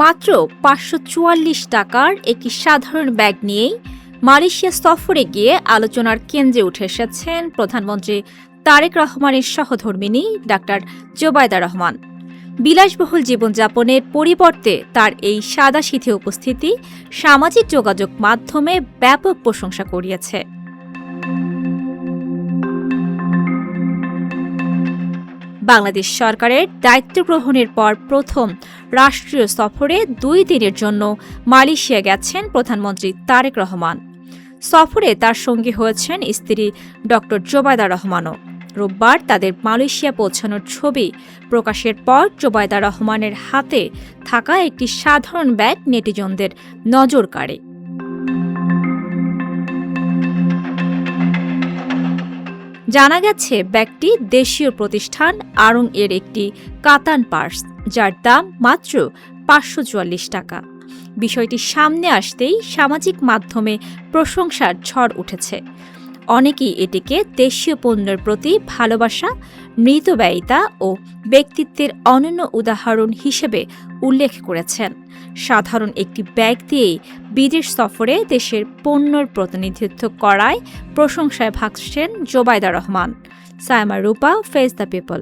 মাত্র ৫৪৪ টাকার একটি সাধারণ ব্যাগ নিয়েই মালয়েশিয়া সফরে গিয়ে আলোচনার কেন্দ্রে উঠে এসেছেন প্রধানমন্ত্রী তারেক রহমানের সহধর্মিণী ডাক্তার জোবায়দা রহমান। বিলাসবহুল জীবনযাপনের পরিবর্তে তার এই সাদাসিধে উপস্থিতি সামাজিক যোগাযোগ মাধ্যমে ব্যাপক প্রশংসা কুড়িয়েছে। বাংলাদেশ সরকারের দায়িত্ব গ্রহণের পর প্রথম রাষ্ট্রীয় সফরে ২ দিনের জন্য মালয়েশিয়া গেছেন প্রধানমন্ত্রী তারেক রহমান। সফরে তার সঙ্গী হয়েছেন স্ত্রী ডক্টর জোবায়দা রহমানও। রোববার তাদের মালয়েশিয়া পৌঁছানোর ছবি প্রকাশের পর জোবায়দা রহমানের হাতে থাকা একটি সাধারণ ব্যাগ নেটিজনদের নজর কাড়ে। জানা গেছে ব্যাগটি দেশীয় প্রতিষ্ঠান আড়ং এর একটি কাতান পার্স, যার দাম মাত্র ৫৪৪ টাকা। বিষয়টি সামনে আসতেই সামাজিক মাধ্যমে প্রশংসার ঝড় উঠেছে। অনেকেই এটিকে দেশীয় পণ্যের প্রতি ভালোবাসা, মৃতব্যয়িতা ও ব্যক্তিত্বের অনন্য উদাহরণ হিসেবে উল্লেখ করেছেন। সাধারণ একটি ব্যাগ দিয়েই বিদেশ সফরে দেশের পণ্যের প্রতিনিধিত্ব করায় প্রশংসায় ভাসছেন জোবায়দা রহমান। সায়মা রূপা, ফেস দ্য পিপল।